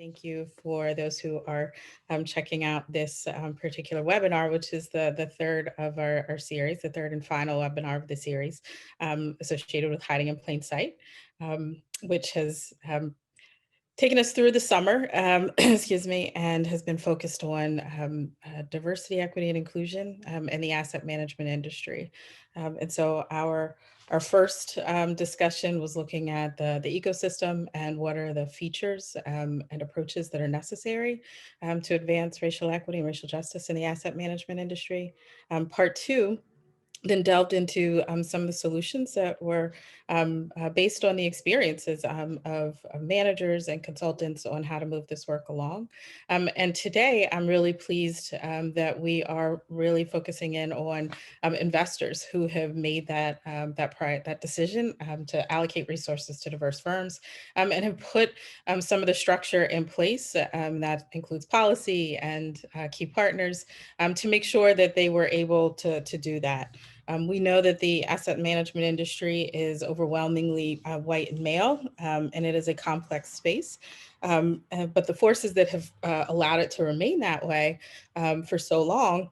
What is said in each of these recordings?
Thank you for those who are checking out this particular webinar, which is the third of our series, the third and final webinar of the series associated with hiding in plain sight, which has taken us through the summer, excuse me, and has been focused on diversity, equity, and inclusion in the asset management industry. And so our first discussion was looking at the ecosystem and what are the features and approaches that are necessary to advance racial equity and racial justice in the asset management industry. Part two then delved into some of the solutions that were based on the experiences of managers and consultants on how to move this work along. And today, I'm really pleased that we are really focusing in on investors who have made that decision to allocate resources to diverse firms and have put some of the structure in place that includes policy and key partners to make sure that they were able to do that. We know that the asset management industry is overwhelmingly white and male, and it is a complex space. But the forces that have allowed it to remain that way for so long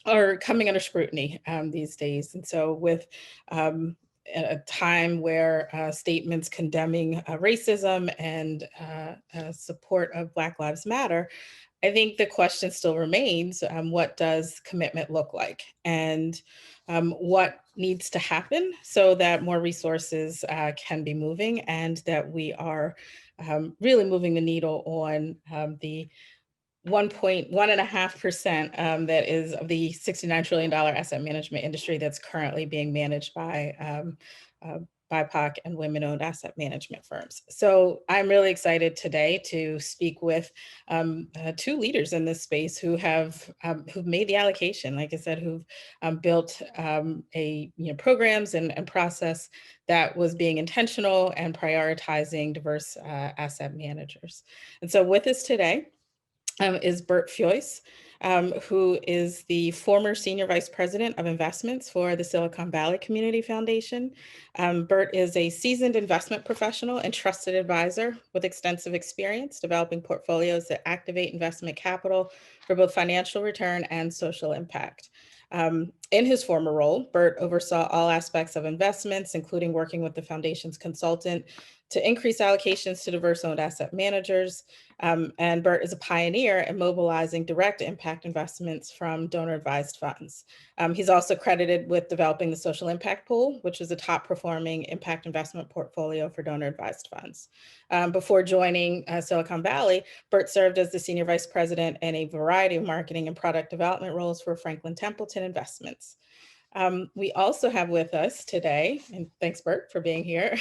are coming under scrutiny these days. And so with a time where statements condemning racism and support of Black Lives Matter, I think the question still remains, what does commitment look like? And what needs to happen so that more resources can be moving and that we are really moving the needle on the 1.5% that is of the $69 trillion asset management industry that's currently being managed by BIPOC and women-owned asset management firms. So I'm really excited today to speak with two leaders in this space who have who've made the allocation, like I said, who've built programs and process that was being intentional and prioritizing diverse asset managers. And so with us today is Bert Feuss, who is the former Senior Vice President of Investments for the Silicon Valley Community Foundation. Bert is a seasoned investment professional and trusted advisor with extensive experience developing portfolios that activate investment capital for both financial return and social impact. In his former role, Bert oversaw all aspects of investments, including working with the foundation's consultant to increase allocations to diverse-owned asset managers. And Bert is a pioneer in mobilizing direct impact investments from donor-advised funds. He's also credited with developing the Social Impact Pool, which is a top-performing impact investment portfolio for donor-advised funds. Before joining Silicon Valley, Bert served as the Senior Vice President in a variety of marketing and product development roles for Franklin Templeton Investments. We also have with us today, and thanks Bert for being here.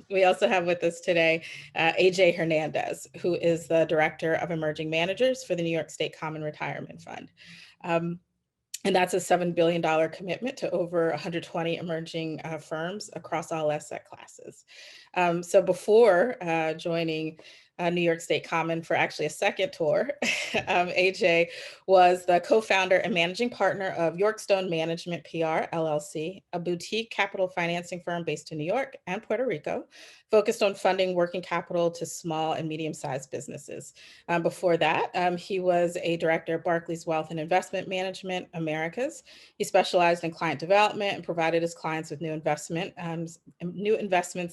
We also have with us today AJ Hernandez, who is the Director of Emerging Managers for the New York State Common Retirement Fund. And that's a $7 billion commitment to over 120 emerging firms across all asset classes. So before joining New York State Common for actually a second tour, AJ was the co-founder and managing partner of Yorkstone Management PR, LLC, a boutique capital financing firm based in New York and Puerto Rico, focused on funding working capital to small and medium-sized businesses. Before that, he was a director at Barclays Wealth and Investment Management Americas. He specialized in client development and provided his clients with new investments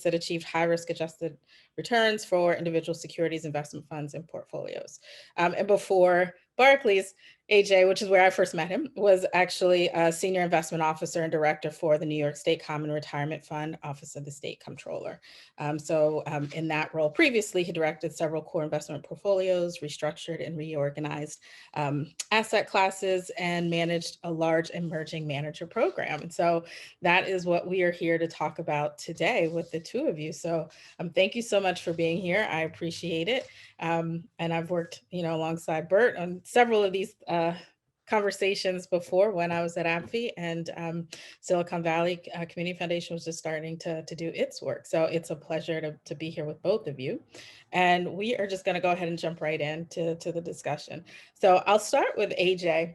that achieved high-risk adjusted returns for individual securities, investment funds, and portfolios. And before Barclays, AJ, which is where I first met him, was actually a senior investment officer and director for the New York State Common Retirement Fund, Office of the State Comptroller. In that role previously, he directed several core investment portfolios, restructured and reorganized asset classes, and managed a large emerging manager program. And so that is what we are here to talk about today with the two of you. So thank you so much for being here. I appreciate it. And I've worked, alongside Bert on several of these conversations before when I was at AbbVie, and Silicon Valley Community Foundation was just starting to do its work. So it's a pleasure to be here with both of you. And we are just going to go ahead and jump right into the discussion. So I'll start with AJ.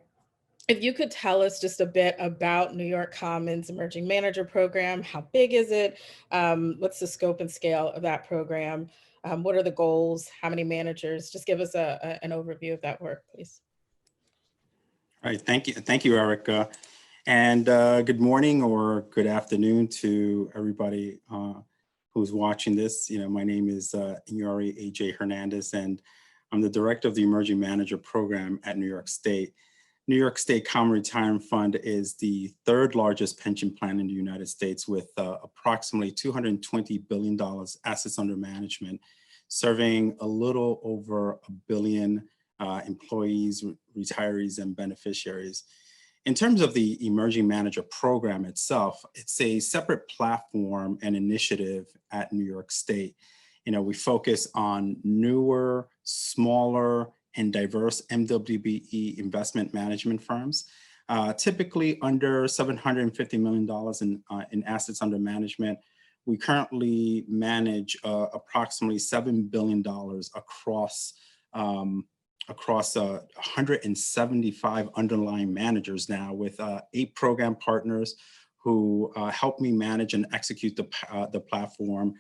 if you could tell us just a bit about New York Commons Emerging Manager Program, how big is it? What's the scope and scale of that program? What are the goals? How many managers? Just give us an overview of that work, please. All right, thank you, Erika. And good morning or good afternoon to everybody who's watching this. My name is Anyori AJ Hernandez, and I'm the director of the Emerging Manager Program at New York State. New York State Common Retirement Fund is the third largest pension plan in the United States with approximately $220 billion assets under management, serving a little over 1 billion employees, retirees, and beneficiaries. In terms of the Emerging Manager Program itself, it's a separate platform and initiative at New York State. We focus on newer, smaller, and diverse MWBE investment management firms, typically under $750 million in assets under management. We currently manage approximately $7 billion across 175 underlying managers now, with 8 program partners who help me manage and execute the platform.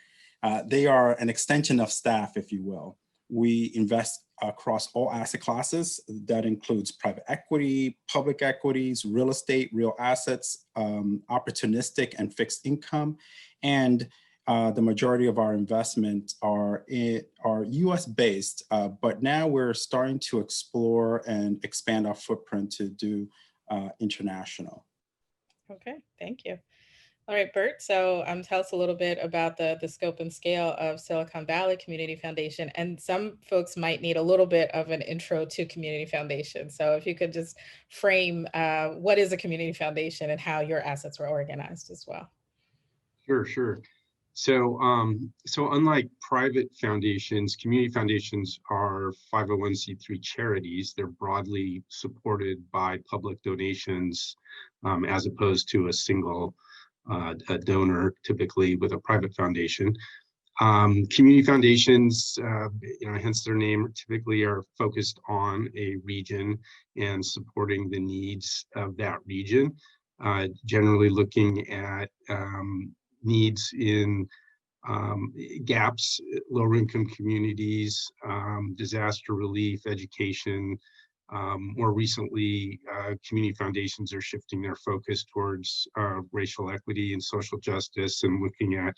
They are an extension of staff, if you will. We invest across all asset classes. That includes private equity, public equities, real estate, real assets, opportunistic and fixed income. And the majority of our investments are US based, but now we're starting to explore and expand our footprint to do international. Okay, thank you. All right, Bert, so tell us a little bit about the scope and scale of Silicon Valley Community Foundation. And some folks might need a little bit of an intro to Community Foundation. So if you could just frame what is a community foundation and how your assets were organized as well. Sure. So unlike private foundations, community foundations are 501c3 charities. They're broadly supported by public donations, as opposed to a single a donor, typically with a private foundation. Community foundations, hence their name, typically are focused on a region and supporting the needs of that region, generally looking at needs in gaps, lower income communities, disaster relief, education. More recently, community foundations are shifting their focus towards racial equity and social justice, and looking at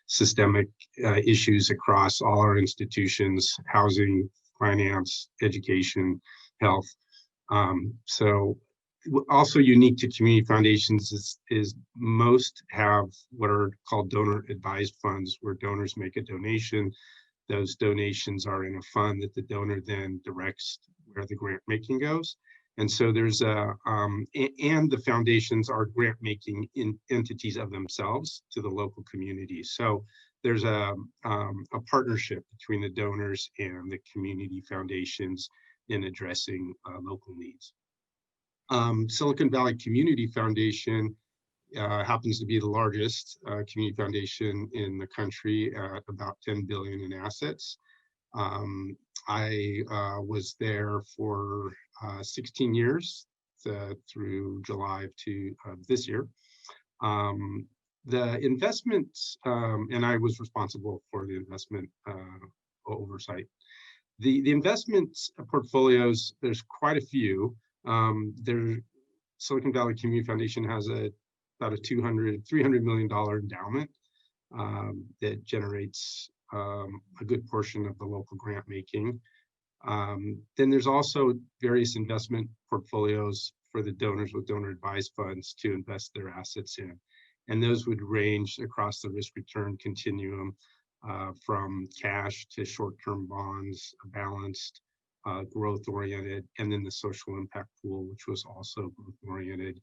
systemic issues across all our institutions: housing, finance, education, health. So also unique to community foundations is most have what are called donor advised funds, where donors make a donation. Those donations are in a fund that the donor then directs where the grant making goes. And so there's and the foundations are grant making entities of themselves to the local communities. So there's a partnership between the donors and the community foundations in addressing local needs. Silicon Valley Community Foundation happens to be the largest community foundation in the country at about 10 billion in assets. I was there for 16 years through July of this year. The investments, and I was responsible for the investment oversight. The investment portfolios, there's quite a few. Silicon Valley Community Foundation has about a $300 million endowment that generates a good portion of the local grant making. Then there's also various investment portfolios for the donors with donor advised funds to invest their assets in. And those would range across the risk return continuum, from cash to short-term bonds, balanced, growth oriented, and then the social impact pool, which was also growth oriented,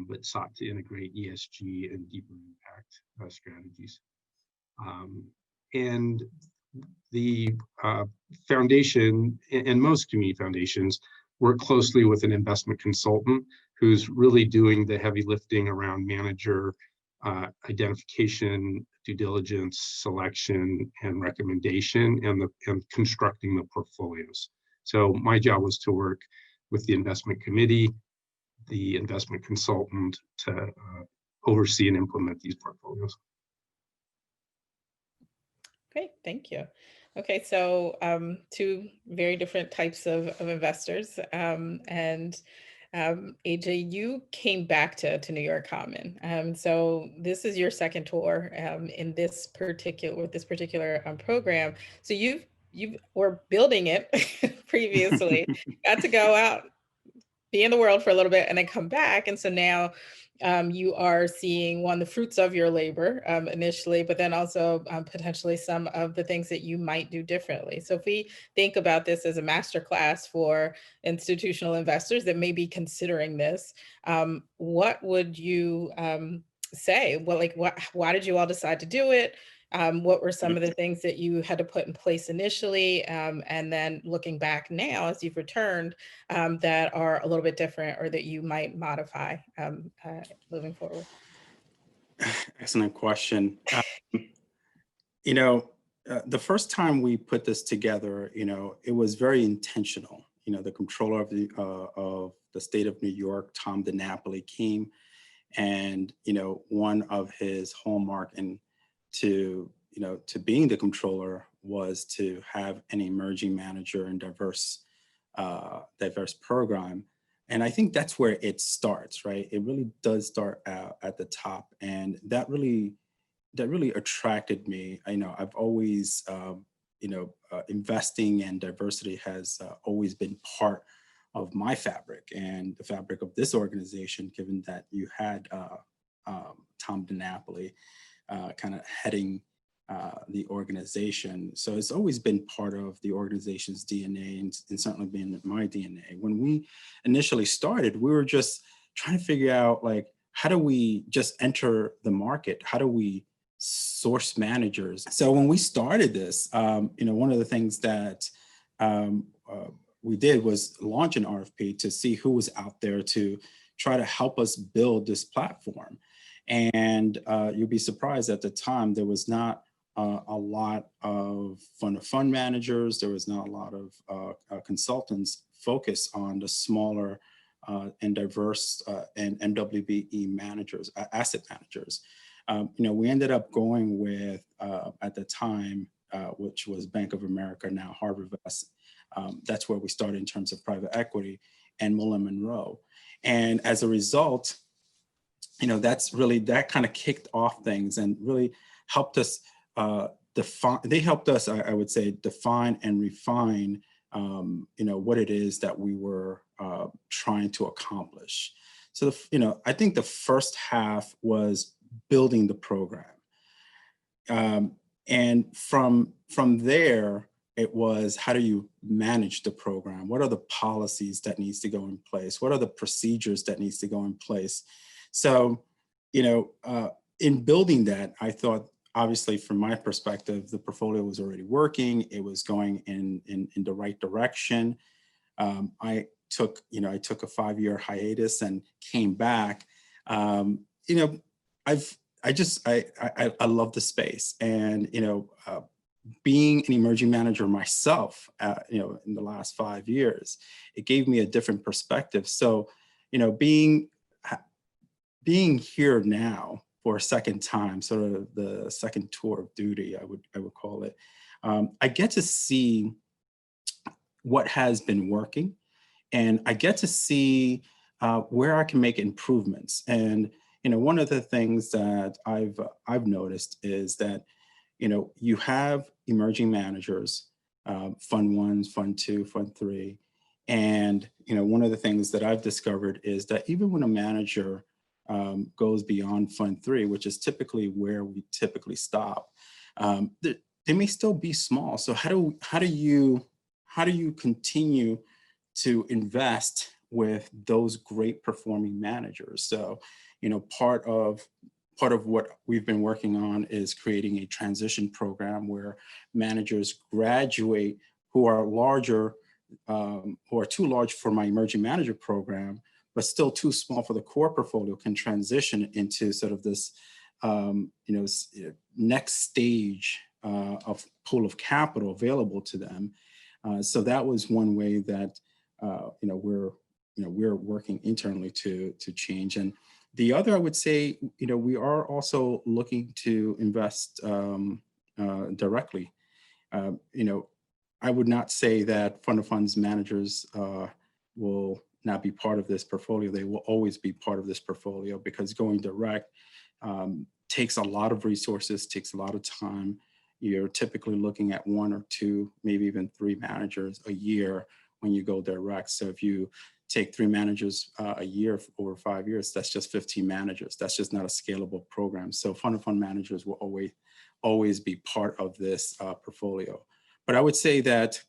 but sought to integrate ESG and deeper impact strategies. And the foundation and most community foundations work closely with an investment consultant who's really doing the heavy lifting around manager identification, due diligence, selection, and recommendation, and constructing the portfolios. So my job was to work with the investment committee, the investment consultant to oversee and implement these portfolios. Great, thank you. Okay, so two very different types of investors. And AJ, you came back to New York Common. So this is your second tour in this particular program. So you were building it previously, got to go out, be in the world for a little bit, and then come back. And so now you are seeing the fruits of your labor initially, but then also potentially some of the things that you might do differently. So if we think about this as a masterclass for institutional investors that may be considering this, what would you say? Well, like, why did you all decide to do it? What were some of the things that you had to put in place initially? And then looking back now, as you've returned, that are a little bit different or that you might modify moving forward? Excellent question. You know, the first time we put this together, you know, it was very intentional. You know, the Comptroller of the state of New York, Tom DiNapoli, came, and you know, one of his hallmark and to being the Comptroller was to have an emerging manager and diverse program. And I think that's where it starts, right? It really does start out at the top, and that really attracted me. I know I've always investing and diversity has always been part of my fabric and the fabric of this organization, given that you had Tom DiNapoli kind of heading the organization. So it's always been part of the organization's DNA and certainly been my DNA. When we initially started, we were just trying to figure out, like, how do we just enter the market? How do we source managers? So when we started this, one of the things that we did was launch an RFP to see who was out there to try to help us build this platform. And you'll be surprised, at the time, there was not a lot of fund managers. There was not a lot of consultants focused on the smaller and diverse and NWBE managers, asset managers. We ended up going with, at the time, which was Bank of America, now HarborVest. That's where we started in terms of private equity, and Mullen Monroe. And as a result, that kind of kicked off things and really helped us define. They helped us, I would say, define and refine, what it is that we were trying to accomplish. So, I think the first half was building the program, and from there, it was, how do you manage the program? What are the policies that needs to go in place? What are the procedures that needs to go in place? So, in building that, I thought, obviously, from my perspective, the portfolio was already working. It was going in the right direction. I took a 5-year hiatus and came back. I love the space, and being an emerging manager myself, in the last 5 years, it gave me a different perspective. So, being here now for a second time, sort of the second tour of duty, I would call it, I get to see what has been working, and I get to see where I can make improvements. And one of the things that I've noticed is that you have emerging managers, Fund 1, Fund 2, Fund 3, and one of the things that I've discovered is that even when a manager goes beyond Fund 3, which is typically where we typically stop, they may still be small. So how do you continue to invest with those great performing managers? So, part of what we've been working on is creating a transition program where managers graduate who are larger, who are too large for my emerging manager program, but still too small for the core portfolio, can transition into sort of this, next stage of pool of capital available to them. So that was one way that, we're working internally to change. And the other, I would say, we are also looking to invest directly. I would not say that fund of funds managers will not be part of this portfolio. They will always be part of this portfolio, because going direct takes a lot of resources, takes a lot of time. You're typically looking at 1 or 2, maybe even 3 managers a year when you go direct. So if you take 3 managers a year over 5 years, that's just 15 managers. That's just not a scalable program. So fund of fund managers will always be part of this portfolio. But I would say that,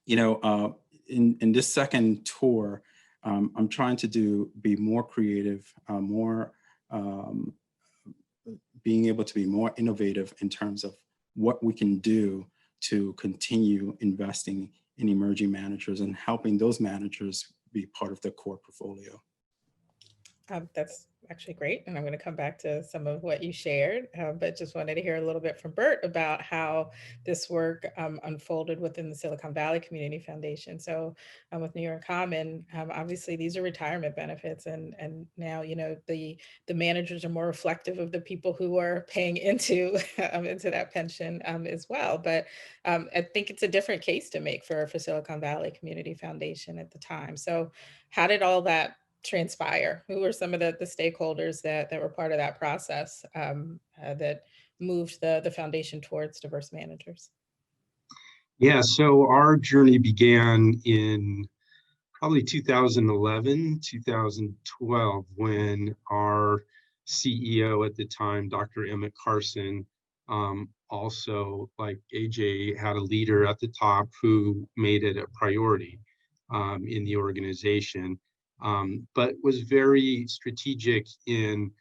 in this second tour, I'm trying to be more creative, being able to be more innovative in terms of what we can do to continue investing in emerging managers and helping those managers be part of the core portfolio. That's actually great. And I'm going to come back to some of what you shared, but just wanted to hear a little bit from Bert about how this work unfolded within the Silicon Valley Community Foundation. So with New York Common, obviously these are retirement benefits. And now, the managers are more reflective of the people who are paying into that pension as well. But I think it's a different case to make for Silicon Valley Community Foundation at the time. So how did all that transpire? Who were some of the stakeholders that were part of that process that moved the foundation towards diverse managers? Yeah, so our journey began in probably 2011, 2012, when our CEO at the time, Dr. Emmett Carson, also, like AJ, had a leader at the top who made it a priority in the organization. But was very strategic in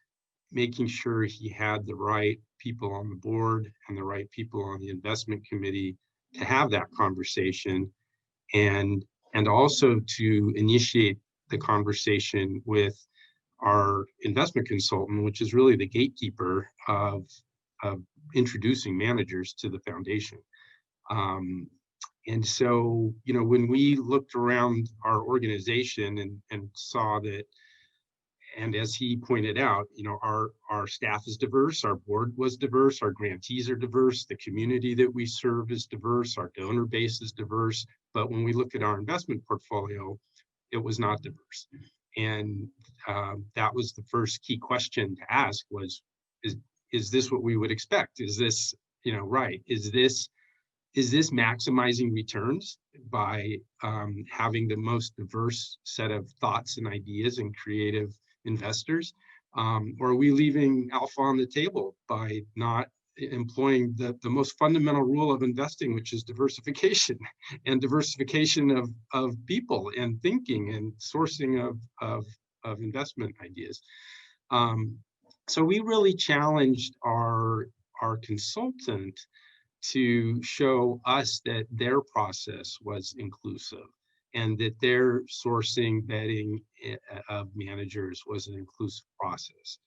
making sure he had the right people on the board and the right people on the investment committee to have that conversation, and also to initiate the conversation with our investment consultant, which is really the gatekeeper of introducing managers to the foundation. And so, when we looked around our organization and saw that, and as he pointed out, our staff is diverse, our board was diverse, our grantees are diverse, the community that we serve is diverse, our donor base is diverse. But when we look at our investment portfolio, it was not diverse. And that was the first key question to ask was, is this what we would expect? Is this, right? Is this maximizing returns by having the most diverse set of thoughts and ideas and creative investors? Or are we leaving alpha on the table by not employing the most fundamental rule of investing, which is diversification, and diversification of people and thinking and sourcing of investment ideas? So we really challenged our consultant to show us that their process was inclusive and that their sourcing, vetting of managers was an inclusive process.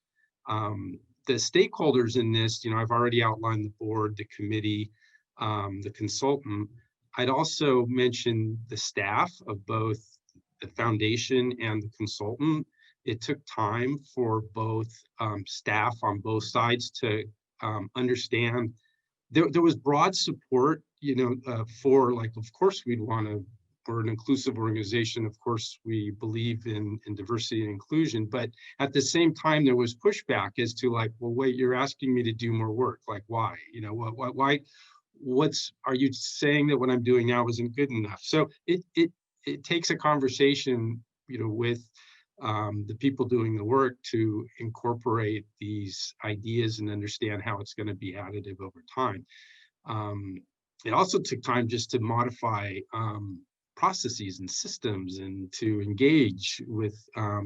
The stakeholders in this, I've already outlined the board, the committee, the consultant. I'd also mention the staff of both the foundation and the consultant. It took time for both staff on both sides to understand. There was broad support, for, like, of course we're an inclusive organization. Of course, we believe in diversity and inclusion, but at the same time, there was pushback as to, like, well, wait, you're asking me to do more work. Like, why? Why? Are you saying that what I'm doing now isn't good enough? So it takes a conversation, with the people doing the work to incorporate these ideas and understand how it's going to be additive over time. It also took time just to modify processes and systems and to engage with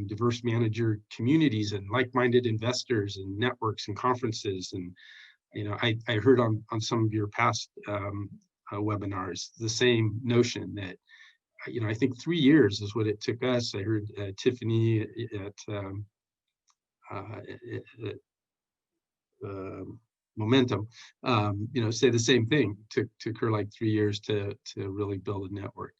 diverse manager communities and like-minded investors and networks and conferences. And, I heard on some of your past webinars, the same notion that, I think 3 years is what it took us. I heard Tiffany at Momentum, say the same thing. Took her like 3 years to really build a network.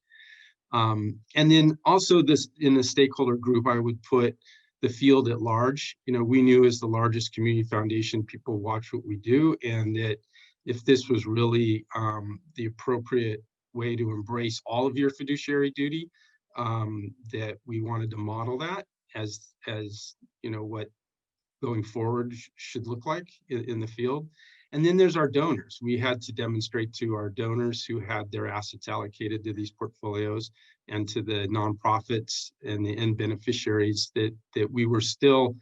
And then also this in the stakeholder group, I would put the field at large. You know, we knew as the largest community foundation, people watch what we do, and that if this was really the appropriate way to embrace all of your fiduciary duty, that we wanted to model that as you know, what going forward should look like in the field. And then there's our donors. We had to demonstrate to our donors who had their assets allocated to these portfolios and to the nonprofits and the end beneficiaries that we were still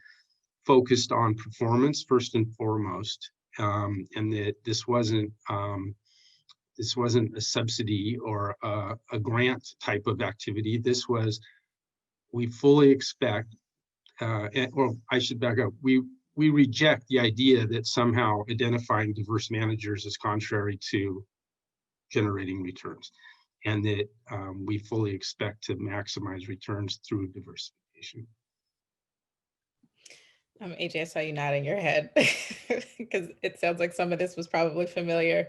focused on performance first and foremost, and that this wasn't a subsidy or a grant type of activity. This was, we fully expect, or I should back up, we reject the idea that somehow identifying diverse managers is contrary to generating returns, and that we fully expect to maximize returns through diversification. AJ, I saw you nodding your head because it sounds like some of this was probably familiar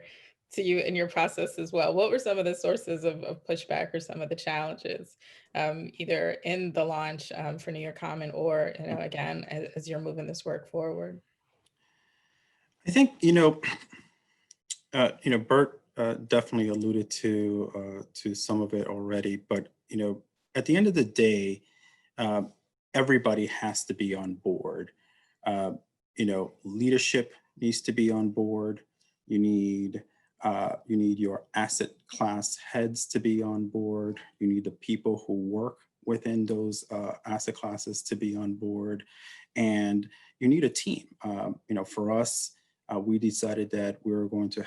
to you in your process as well. What were some of the sources of pushback or some of the challenges, either in the launch for New York Common or, you know, again, as you're moving this work forward? I think, Bert definitely alluded to some of it already, but, at the end of the day, everybody has to be on board. Leadership needs to be on board. You need your asset class heads to be on board. You need the people who work within those asset classes to be on board, and you need a team. For us, we decided that we were going to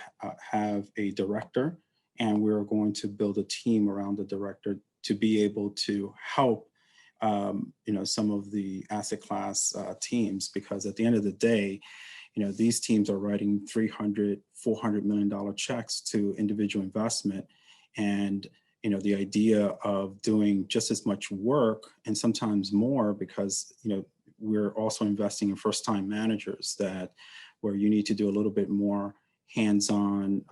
have a director, and we were going to build a team around the director to be able to help some of the asset class teams, because at the end of the day, these teams are writing $300, $400 million checks to individual investment. And, the idea of doing just as much work and sometimes more, because, we're also investing in first-time managers where you need to do a little bit more hands-on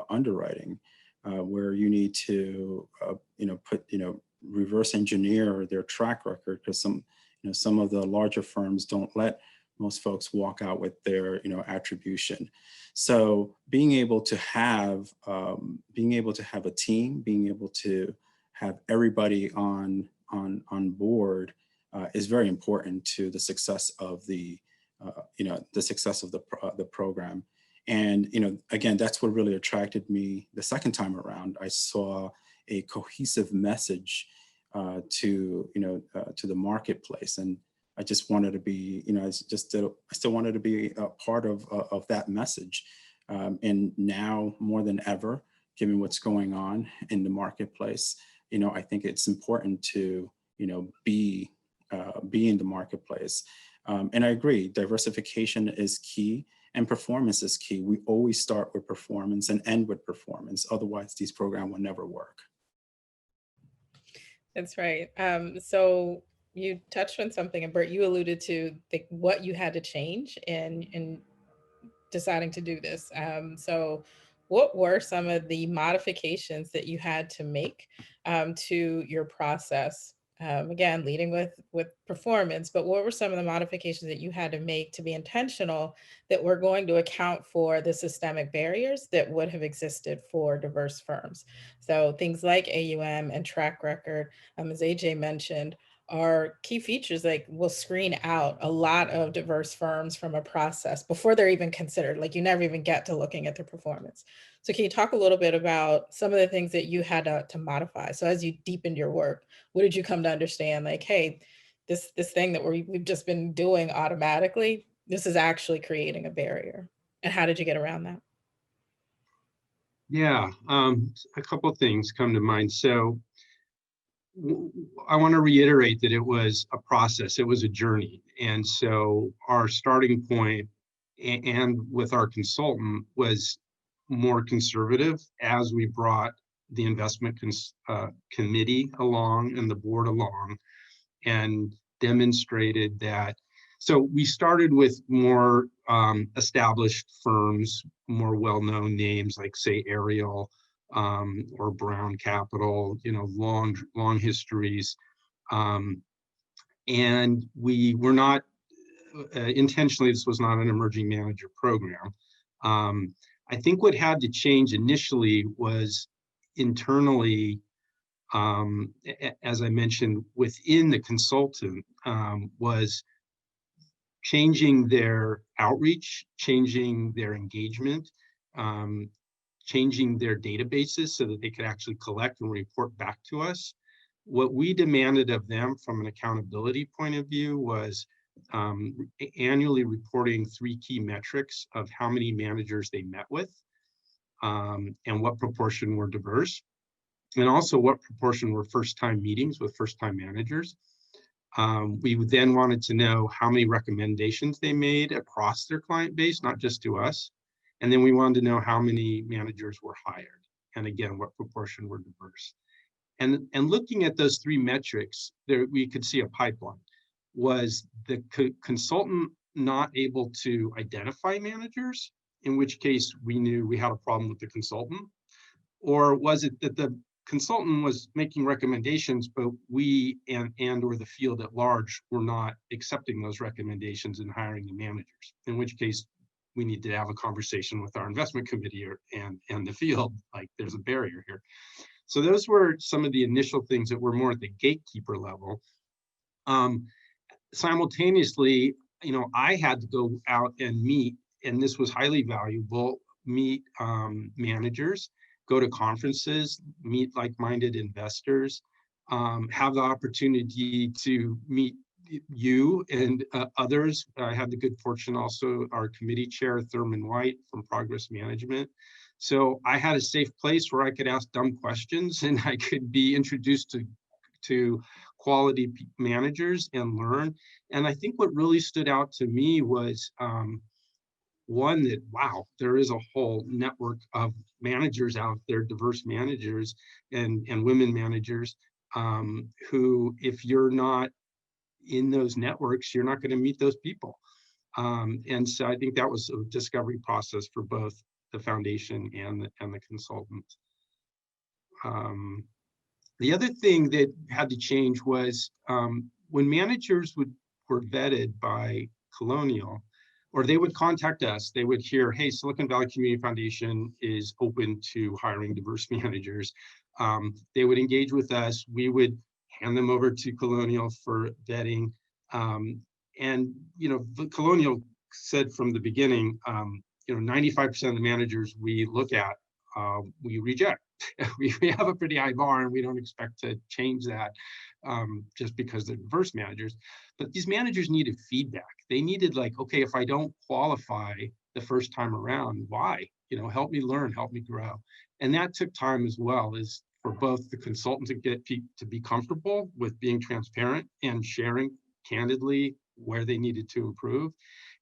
underwriting, where you need to, reverse engineer their track record, because some of the larger firms don't let most folks walk out with their attribution. So being able to have a team, being able to have everybody on board is very important to the success of the program. And again, that's what really attracted me the second time around. I saw a cohesive message to the marketplace, and I just wanted to be, I still wanted to be a part of that message. And now more than ever, given what's going on in the marketplace, I think it's important to be in the marketplace. And I agree, diversification is key and performance is key. We always start with performance and end with performance. Otherwise, these programs will never work. That's right. So you touched on something, and Bert, you alluded to what you had to change in deciding to do this. So what were some of the modifications that you had to make to your process? Again, leading with performance, but what were some of the modifications that you had to make to be intentional that were going to account for the systemic barriers that would have existed for diverse firms? So things like AUM and track record, as AJ mentioned, are key features like will screen out a lot of diverse firms from a process before they're even considered. Like you never even get to looking at their performance. So can you talk a little bit about some of the things that you had to modify? So as you deepened your work, what did you come to understand? Like, hey, this thing that we've just been doing automatically, this is actually creating a barrier. And how did you get around that? Yeah, a couple of things come to mind. So I want to reiterate that it was a process, it was a journey. And so our starting point and with our consultant was more conservative as we brought the investment committee along and the board along and demonstrated that. So we started with more established firms, more well-known names like say Ariel, or Brown Capital, long histories. And we were not, intentionally, this was not an emerging manager program. I think what had to change initially was internally, as I mentioned, within the consultant, was changing their outreach, changing their engagement, changing their databases so that they could actually collect and report back to us. What we demanded of them from an accountability point of view was annually reporting 3 key metrics of how many managers they met with, and what proportion were diverse, and also what proportion were first-time meetings with first-time managers. We then wanted to know how many recommendations they made across their client base, not just to us. And then we wanted to know how many managers were hired, and again, what proportion were diverse. And looking at those 3 metrics, there we could see a pipeline. Was the consultant not able to identify managers, in which case we knew we had a problem with the consultant? Or was it that the consultant was making recommendations, but we and or the field at large were not accepting those recommendations and hiring the managers, in which case we need to have a conversation with our investment committee and the field, like there's a barrier here. So those were some of the initial things that were more at the gatekeeper level. Simultaneously, I had to go out and meet, and this was highly valuable, meet managers, go to conferences, meet like-minded investors, have the opportunity to meet you and others. I had the good fortune also, our committee chair, Thurman White from Progress Management. So I had a safe place where I could ask dumb questions and I could be introduced to quality managers and learn. And I think what really stood out to me was one, that, wow, there is a whole network of managers out there, diverse managers and women managers, who, if you're not in those networks, you're not going to meet those people. And so I think that was a discovery process for both the foundation and the consultant. The other thing that had to change was when managers were vetted by Colonial, or they would contact us, they would hear, hey, Silicon Valley Community Foundation is open to hiring diverse managers. They would engage with us. We would hand them over to Colonial for vetting. And Colonial said from the beginning, 95% of the managers we look at, we reject. We have a pretty high bar, and we don't expect to change that just because they're diverse managers. But these managers needed feedback. They needed, like, okay, if I don't qualify the first time around, why? Help me learn, help me grow. And that took time as well, as for both the consultant to get to be comfortable with being transparent and sharing candidly where they needed to improve.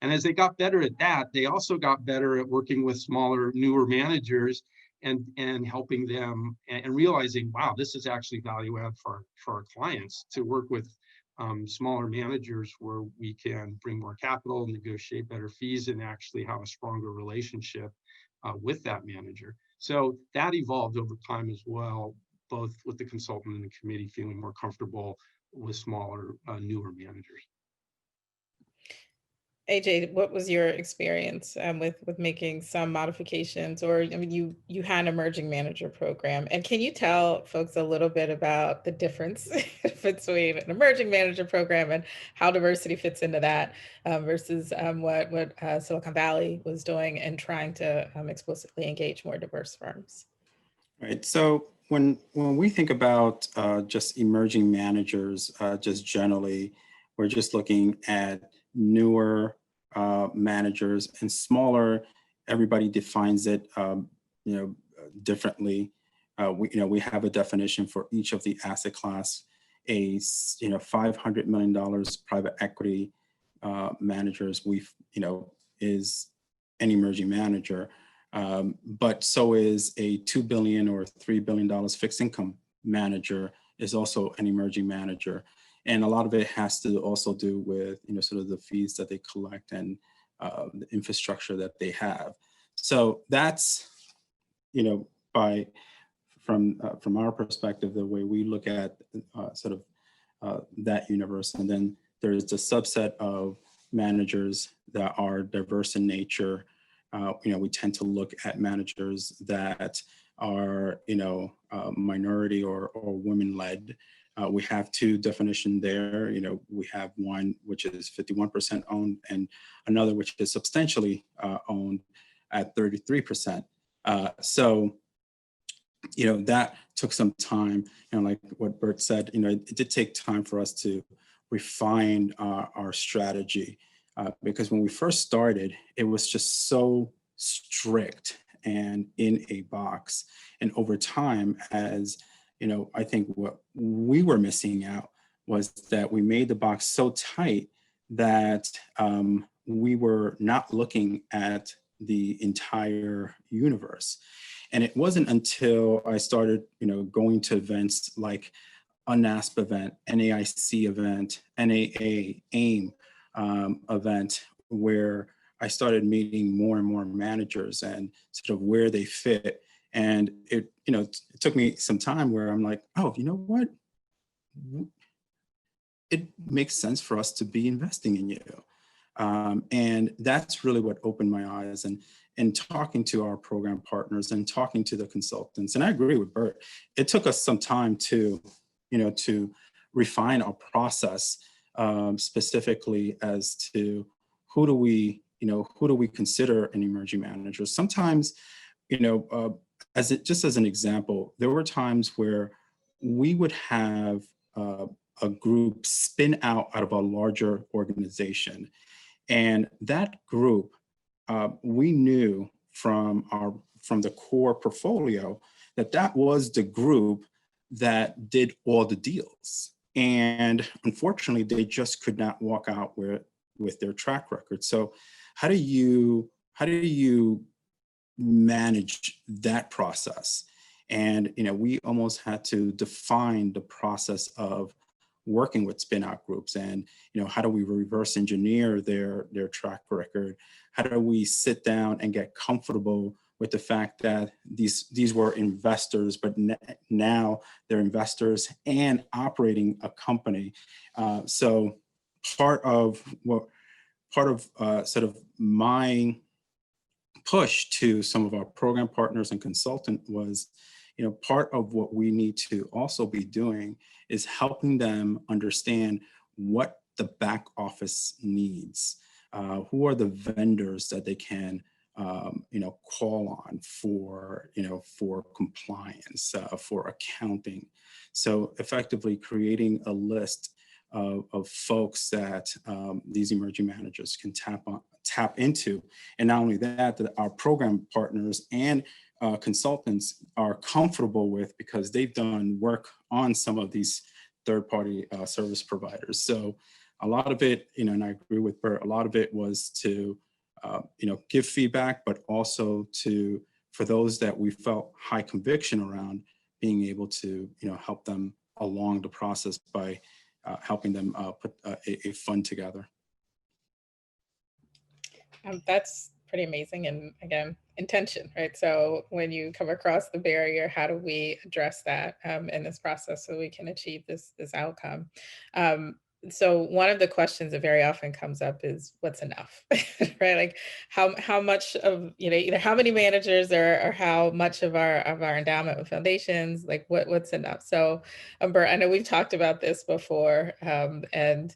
And as they got better at that, they also got better at working with smaller, newer managers and helping them and realizing, wow, this is actually value add for our clients to work with smaller managers where we can bring more capital, negotiate better fees, and actually have a stronger relationship with that manager. So that evolved over time as well, both with the consultant and the committee feeling more comfortable with smaller, newer managers. AJ, what was your experience with making some modifications? Or, I mean, you had an emerging manager program, and can you tell folks a little bit about the difference between an emerging manager program and how diversity fits into that versus what Silicon Valley was doing and trying to explicitly engage more diverse firms? Right. So when we think about just emerging managers, just generally, we're just looking at newer managers and smaller. Everybody defines it, differently. We have a definition for each of the asset class. $500 million private equity managers, is an emerging manager. But so is a $2 billion or $3 billion fixed income manager is also an emerging manager. And a lot of it has to also do with, sort of the fees that they collect and the infrastructure that they have. So that's, by from our perspective, the way we look at that universe. And then there's a subset of managers that are diverse in nature. We tend to look at managers that are, minority or women-led. We have two definitions there. We have one which is 51% owned and another which is substantially owned at 33%. So that took some time, like what Bert said, it did take time for us to refine our strategy because when we first started, it was just so strict and in a box. And over time, as I think what we were missing out was that we made the box so tight that we were not looking at the entire universe. And it wasn't until I started, going to events like a NASP event, NAIC event, NAA, AIM event, where I started meeting more and more managers and sort of where they fit. And it took me some time where I'm like, oh, you know what? It makes sense for us to be investing in you. And that's really what opened my eyes. And talking to our program partners and talking to the consultants. And I agree with Bert. It took us some time to refine our process, specifically as to who do we consider an emerging manager. Sometimes, just as an example, there were times where we would have a group spin out of a larger organization. And that group, we knew from the core portfolio that was the group that did all the deals. And unfortunately, they just could not walk out with their track record. So how do you manage that process? And we almost had to define the process of working with spin-out groups, and how do we reverse engineer their track record? How do we sit down and get comfortable with the fact that these were investors, but now they're investors and operating a company? So part of sort of my push to some of our program partners and consultant was, part of what we need to also be doing is helping them understand what the back office needs. Who are the vendors that they can, call on for compliance, for accounting. So effectively creating a list of folks that these emerging managers can tap into. And not only that our program partners and consultants are comfortable with, because they've done work on some of these third-party service providers. So a lot of it, and I agree with Bert, a lot of it was to, give feedback, but also for those that we felt high conviction around, being able to, help them along the process by helping them put a fund together. That's pretty amazing. And again, intention, right? So when you come across the barrier, how do we address that in this process so we can achieve this outcome? So one of the questions that very often comes up is what's enough, right? Like how much of, either how many managers or how much of our endowment with foundations, like what's enough? So Bert, I know we've talked about this before, and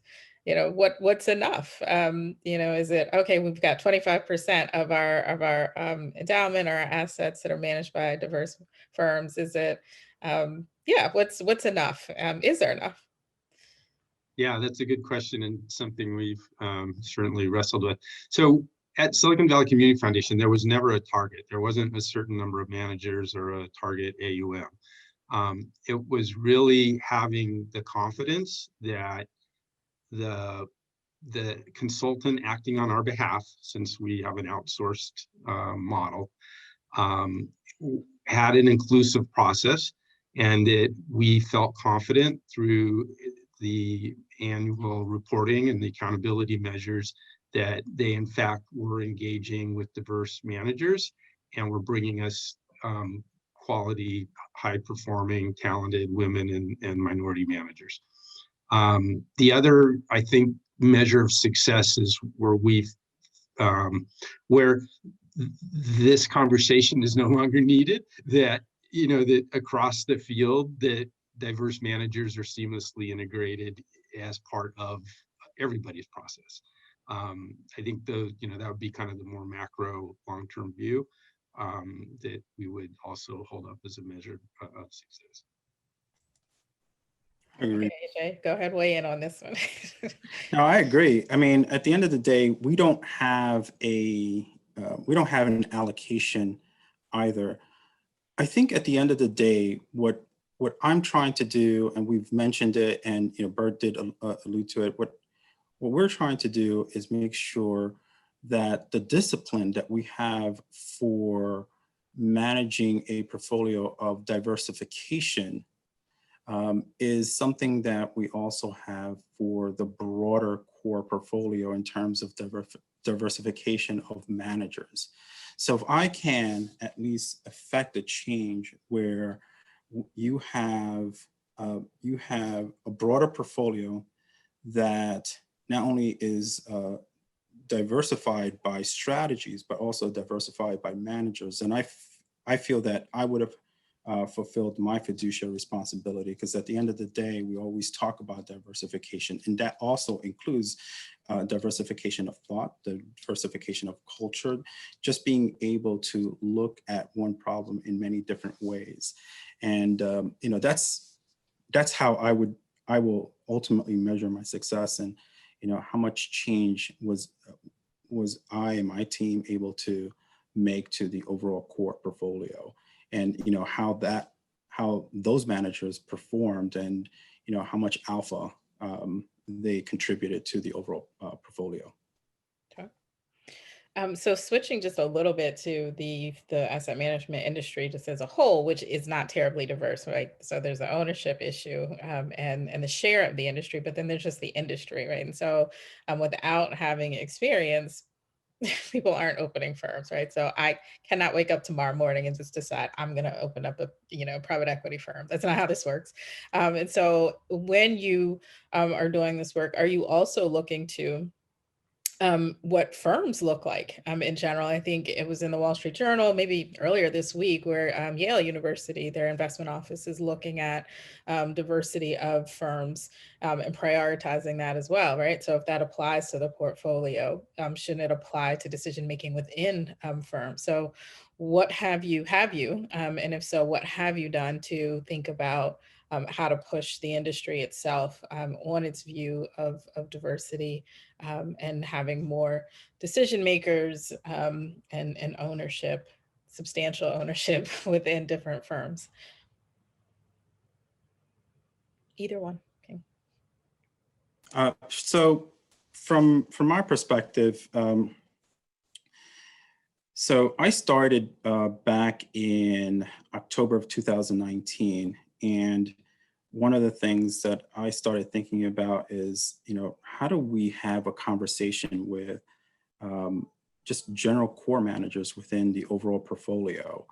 what's enough? Is it okay? We've got 25% of our endowment or our assets that are managed by diverse firms. Is it, what's enough? Is there enough? Yeah, that's a good question and something we've certainly wrestled with. So at Silicon Valley Community Foundation, there was never a target. There wasn't a certain number of managers or a target AUM. It was really having the confidence that the consultant acting on our behalf, since we have an outsourced model, had an inclusive process, and that we felt confident through the annual reporting and the accountability measures that they in fact were engaging with diverse managers and were bringing us quality, high-performing, talented women and minority managers. The other, I think, measure of success is where this conversation is no longer needed, that, that across the field, that diverse managers are seamlessly integrated as part of everybody's process. I think that would be kind of the more macro long-term view that we would also hold up as a measure of success. I agree. Okay, AJ, go ahead, weigh in on this one. No, I agree. I mean, at the end of the day, we don't have an allocation either. I think at the end of the day, what I'm trying to do, and we've mentioned it, and Bert did allude to it. What we're trying to do is make sure that the discipline that we have for managing a portfolio of diversification is something that we also have for the broader core portfolio in terms of diversification of managers. So if I can at least affect a change where you have a broader portfolio that not only is diversified by strategies, but also diversified by managers, and I feel that I would have fulfilled my fiduciary responsibility, because at the end of the day, we always talk about diversification, and that also includes diversification of thought, the diversification of culture, just being able to look at one problem in many different ways. And that's how I will ultimately measure my success, and how much change was I and my team able to make to the overall core portfolio, and how those managers performed, and how much alpha they contributed to the overall portfolio. Okay. So switching just a little bit to the asset management industry just as a whole, which is not terribly diverse, right? So there's an ownership issue and the share of the industry, but then there's just the industry, right? And so without having experience, people aren't opening firms, right? So I cannot wake up tomorrow morning and just decide I'm going to open up a private equity firm. That's not how this works. And so when you are doing this work, are you also looking to what firms look like in general? I think it was in the Wall Street Journal maybe earlier this week where Yale University, their investment office, is looking at diversity of firms and prioritizing that as well, right? So if that applies to the portfolio, shouldn't it apply to decision making within firms? So what have you, and if so, what have you done to think about how to push the industry itself on its view of diversity and having more decision makers and ownership, substantial ownership within different firms? Either one. Okay. So from my perspective, so I started back in October of 2019, and one of the things that I started thinking about is, how do we have a conversation with just general core managers within the overall portfolio?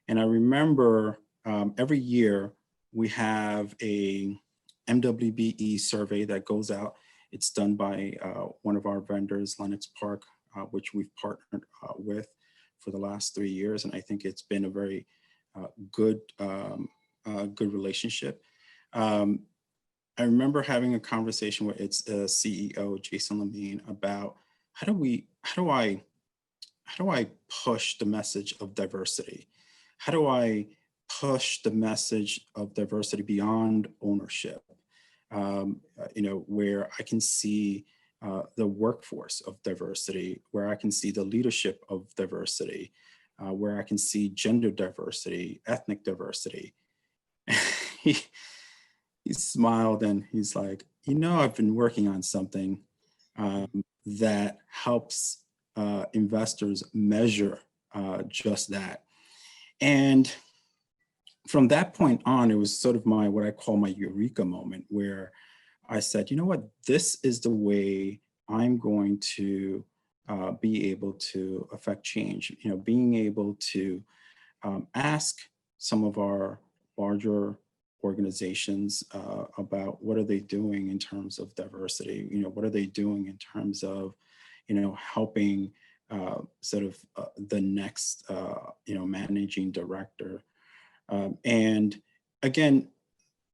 And I remember every year we have a MWBE survey that goes out. It's done by one of our vendors, Lenox Park, which we've partnered with for the last 3 years. And I think it's been a very good relationship. I remember having a conversation with its CEO, Jason Lamine, about how do I push the message of diversity? How do I push the message of diversity beyond ownership? Where I can see the workforce of diversity, where I can see the leadership of diversity, where I can see gender diversity, ethnic diversity. He smiled and he's like, I've been working on something that helps investors measure just that. And from that point on, it was sort of what I call my Eureka moment, where I said, you know what, this is the way I'm going to be able to affect change. Being able to ask some of our larger organizations about what are they doing in terms of diversity, what are they doing in terms of, helping sort of the next, managing director. And again,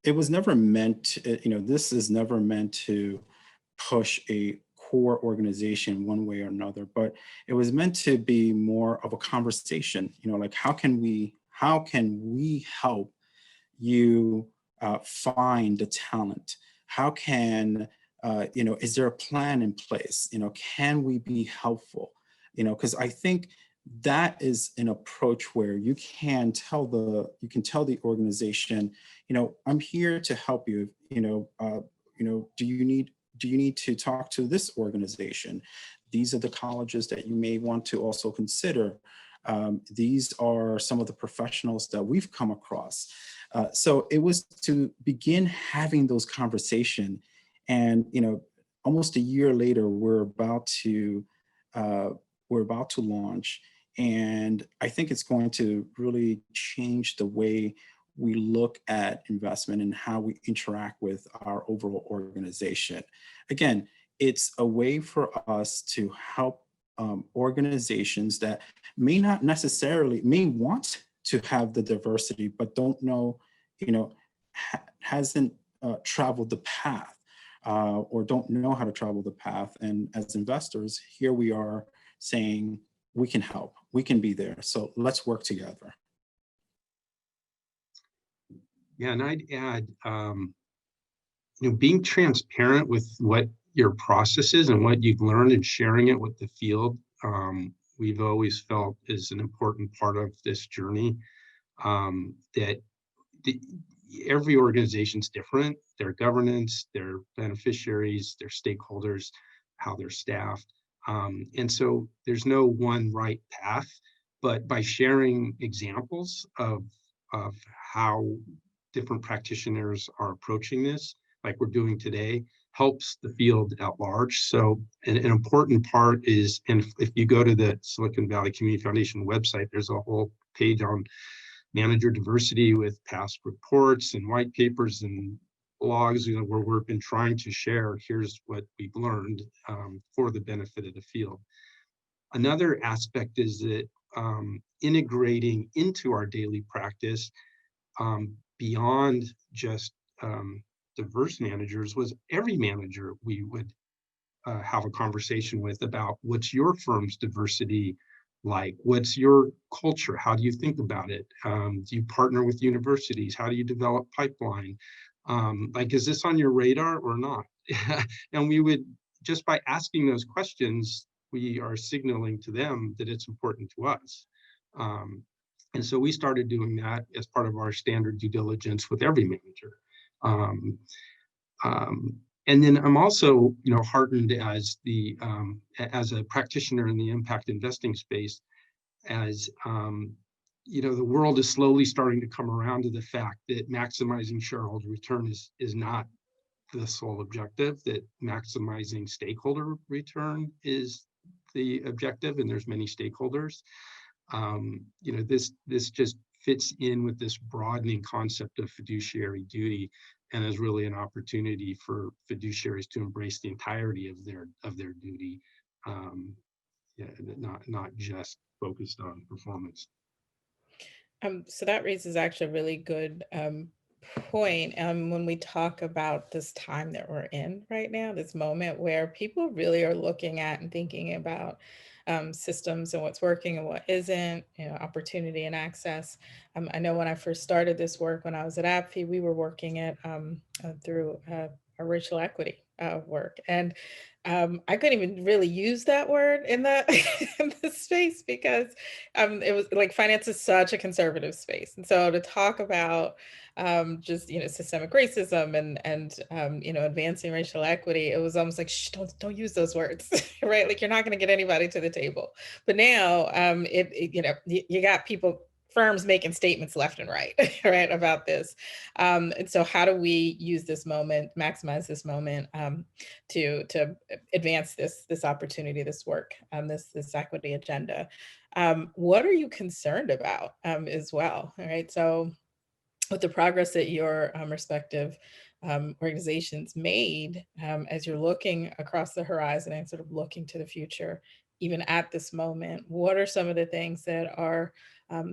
it was never meant to, this is never meant to push a core organization one way or another, but it was meant to be more of a conversation, like how can we help you find the talent? How can, is there a plan in place? Can we be helpful? Because I think that is an approach where you can tell the organization, I'm here to help you. Do you need to talk to this organization? These are the colleges that you may want to also consider. These are some of the professionals that we've come across. So it was to begin having those conversations, and almost a year later, we're about to launch, and I think it's going to really change the way we look at investment and how we interact with our overall organization. Again, it's a way for us to help organizations that may not necessarily may want to have the diversity, but don't know, hasn't traveled the path or don't know how to travel the path. And as investors, here we are saying, we can help, we can be there. So let's work together. Yeah, and I'd add, being transparent with what your process is and what you've learned and sharing it with the field, we've always felt is an important part of this journey. Every organization's different, their governance, their beneficiaries, their stakeholders, how they're staffed. And so there's no one right path, but by sharing examples of how different practitioners are approaching this, like we're doing today, helps the field at large. So an important part is, and if you go to the Silicon Valley Community Foundation website, there's a whole page on manager diversity with past reports and white papers and blogs, where we've been trying to share, here's what we've learned for the benefit of the field. Another aspect is that integrating into our daily practice beyond just diverse managers was every manager we would have a conversation with about what's your firm's diversity like? What's your culture? How do you think about it? Do you partner with universities? How do you develop pipeline? Like, is this on your radar or not? And we would, just by asking those questions, we are signaling to them that it's important to us. And so we started doing that as part of our standard due diligence with every manager. And then I'm also, heartened as a practitioner in the impact investing space, as the world is slowly starting to come around to the fact that maximizing shareholder return is not the sole objective, that maximizing stakeholder return is the objective, and there's many stakeholders. This just fits in with this broadening concept of fiduciary duty, and is really an opportunity for fiduciaries to embrace the entirety of their duty, not just focused on performance. So that raises actually a really good point when we talk about this time that we're in right now, this moment where people really are looking at and thinking about systems and what's working and what isn't, opportunity and access. I know when I first started this work, when I was at AppFi, we were working at through a racial equity work, and I couldn't even really use that word in that in this space, because it was like finance is such a conservative space, and so to talk about just systemic racism and advancing racial equity, it was almost like, shh, don't use those words, right? Like, you're not going to get anybody to the table. But now you got firms making statements left and right, right, about this. And so how do we use this moment, maximize this moment to advance this opportunity, this work, this equity agenda? What are you concerned about as well? All right. So with the progress that your respective organizations made, as you're looking across the horizon and sort of looking to the future, even at this moment, what are some of the things that are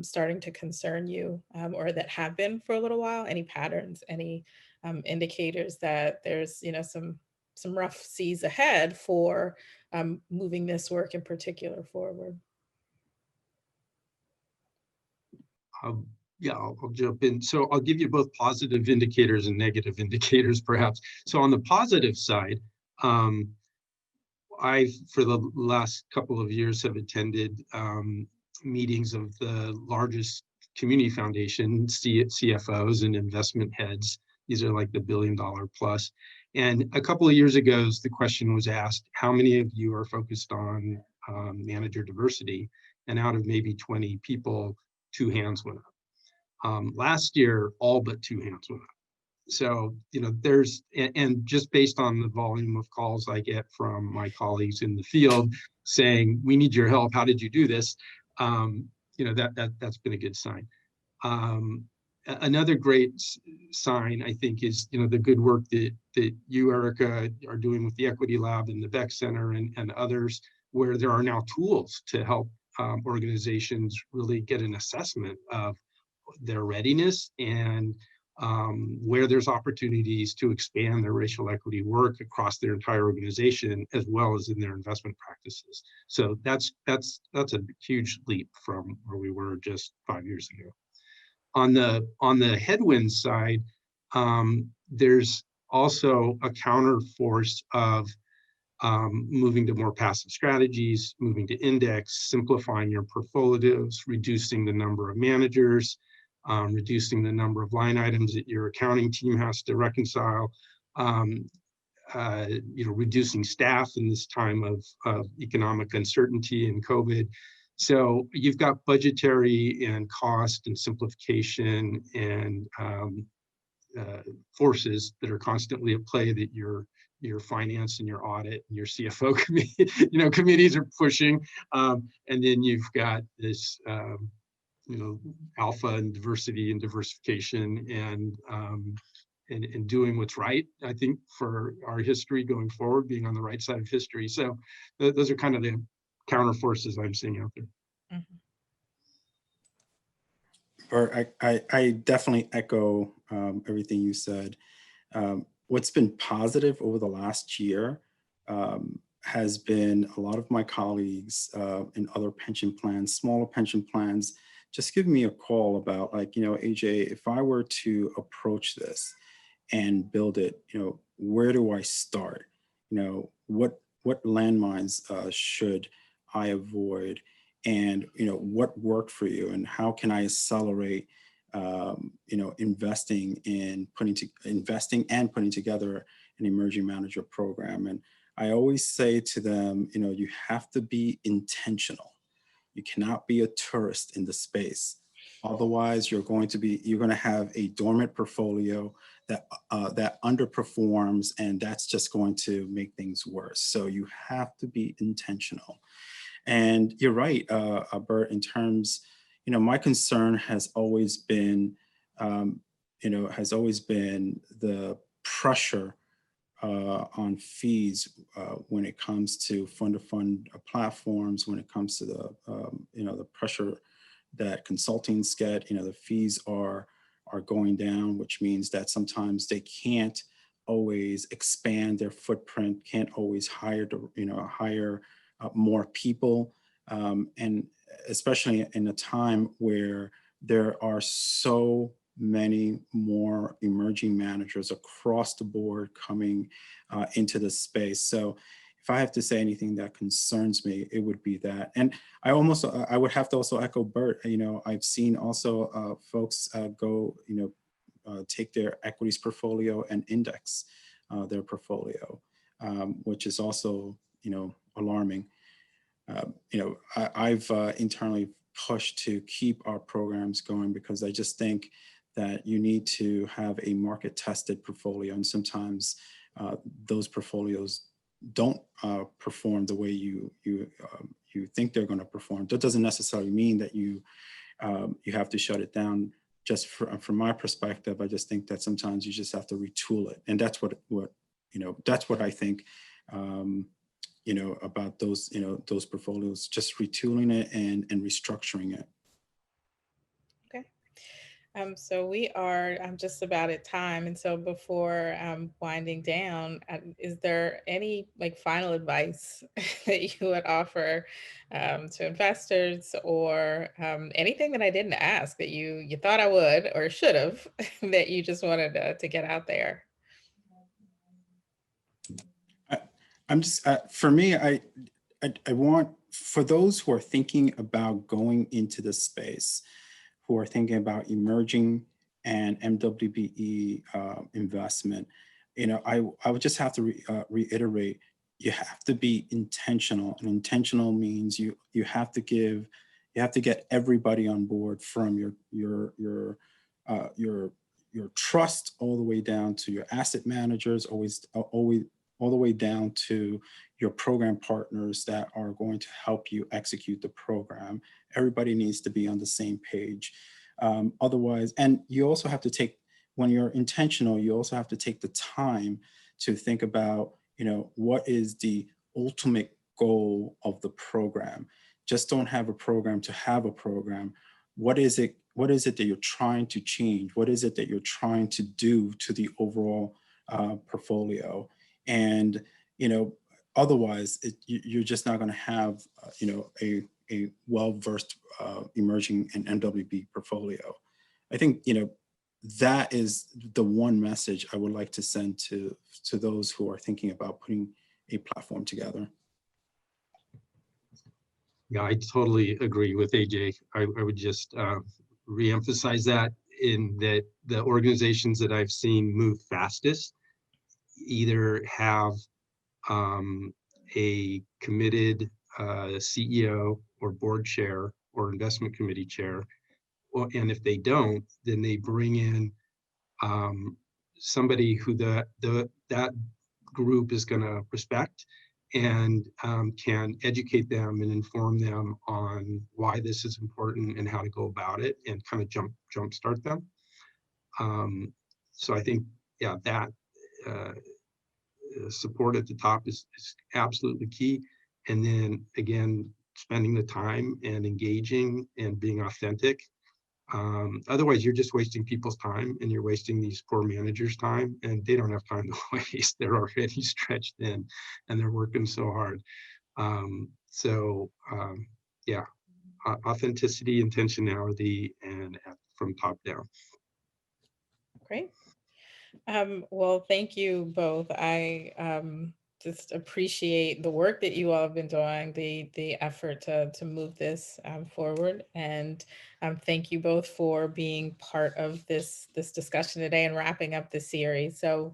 starting to concern you, or that have been for a little while? Any patterns, any indicators that there's, some rough seas ahead for moving this work in particular forward? Yeah, I'll jump in. So I'll give you both positive indicators and negative indicators, perhaps. So on the positive side, I, for the last couple of years, have attended meetings of the largest community foundation CFOs and investment heads. These are like the $1 billion plus. And a couple of years ago, the question was asked, how many of you are focused on manager diversity? And out of maybe 20 people, 2 hands went up. Last year, all but 2 hands went up. So, there's, and just based on the volume of calls I get from my colleagues in the field saying, we need your help, how did you do this? That's been a good sign. Another great sign, I think, is, the good work that you, Erika, are doing with the Equity Lab and the Beck Center and others, where there are now tools to help organizations really get an assessment of their readiness and where there's opportunities to expand their racial equity work across their entire organization, as well as in their investment practices. So that's a huge leap from where we were just 5 years ago. On the headwind side, there's also a counter force of moving to more passive strategies, moving to index, simplifying your portfolios, reducing the number of managers, reducing the number of line items that your accounting team has to reconcile, reducing staff in this time of economic uncertainty and COVID. So you've got budgetary and cost and simplification and forces that are constantly at play that your finance and your audit and your CFO committees are pushing, and then you've got this alpha and diversity and diversification and doing what's right, I think, for our history going forward, being on the right side of history. So those are kind of the counter forces I'm seeing out there. Mm-hmm. Bert, I definitely echo everything you said. What's been positive over the last year has been a lot of my colleagues in other pension plans, smaller pension plans, just giving me a call about, like, AJ, if I were to approach this and build it, where do I start? What landmines should I avoid? And what worked for you, and how can I accelerate investing and putting together an emerging manager program? And I always say to them, you have to be intentional. You cannot be a tourist in the space. Otherwise, you're going to have a dormant portfolio that underperforms, and that's just going to make things worse. So you have to be intentional. And you're right, Bert, in terms, my concern has always been, the pressure on fees when it comes to fund-to-fund platforms, when it comes to the pressure that consultants get. The fees are going down, which means that sometimes they can't always expand their footprint, can't always hire more people, and especially in a time where there are so many more emerging managers across the board coming into the space. So if I have to say anything that concerns me, it would be that. And I would have to also echo Bert. I've seen also folks go, take their equities portfolio and index their portfolio, which is also, alarming. I've internally pushed to keep our programs going, because I just think that you need to have a market tested portfolio. And sometimes those portfolios don't perform the way you you think they're going to perform. That doesn't necessarily mean that you have to shut it down. Just from my perspective, I just think that sometimes you just have to retool it, and that's what that's what I think. About those portfolios, just retooling it and restructuring it. Okay. So we are just about at time. And so before winding down, is there any final advice that you would offer to investors, or anything that I didn't ask that you thought I would or should have that you just wanted to get out there? I'm just, for me, I want, for those who are thinking about going into the space, who are thinking about emerging and MWBE investment, I would just have to reiterate, you have to be intentional, and intentional means you have to get everybody on board, from your trust all the way down to your asset managers, always all the way down to your program partners that are going to help you execute the program. Everybody needs to be on the same page. Otherwise, and you also have to take, when you're intentional, you also have to take the time to think about, what is the ultimate goal of the program. Just don't have a program to have a program. What is it that you're trying to change? What is it that you're trying to do to the overall portfolio? And, otherwise you're just not going to have, a well-versed emerging and MWB portfolio. I think, that is the one message I would like to send to those who are thinking about putting a platform together. Yeah, I totally agree with AJ. I would just reemphasize that, in that the organizations that I've seen move fastest either have a committed CEO or board chair or investment committee chair, and if they don't, then they bring in somebody who that group is going to respect, and can educate them and inform them on why this is important and how to go about it, and kind of jumpstart them. So I think, yeah, that support at the top is absolutely key. And then again, spending the time and engaging and being authentic. Otherwise, you're just wasting people's time, and you're wasting these poor managers' time, and they don't have time to waste. They're already stretched thin, and they're working so hard. Yeah, authenticity, intentionality, and from top down. Great. Well, thank you both. I just appreciate the work that you all have been doing, the effort to move this forward, and thank you both for being part of this discussion today and wrapping up the series. So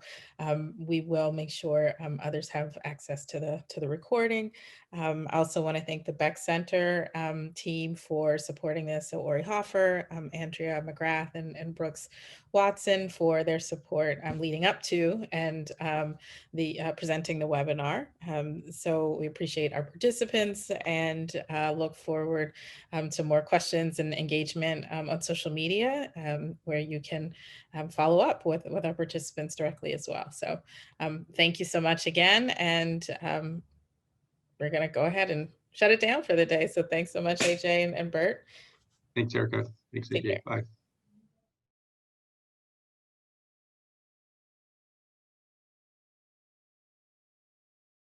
we will make sure others have access to the recording. I also want to thank the Beck Center team for supporting this. So Ori Hoffer, Andrea McGrath, and Brooks Watson for their support leading up to and the presenting the webinar. So we appreciate our participants, and look forward to more questions and engagement on social media, where you can follow up with our participants directly as well. So thank you so much again, and we're going to go ahead and shut it down for the day. So thanks so much, AJ and Bert. Thanks, Erika. Thanks, AJ. Bye.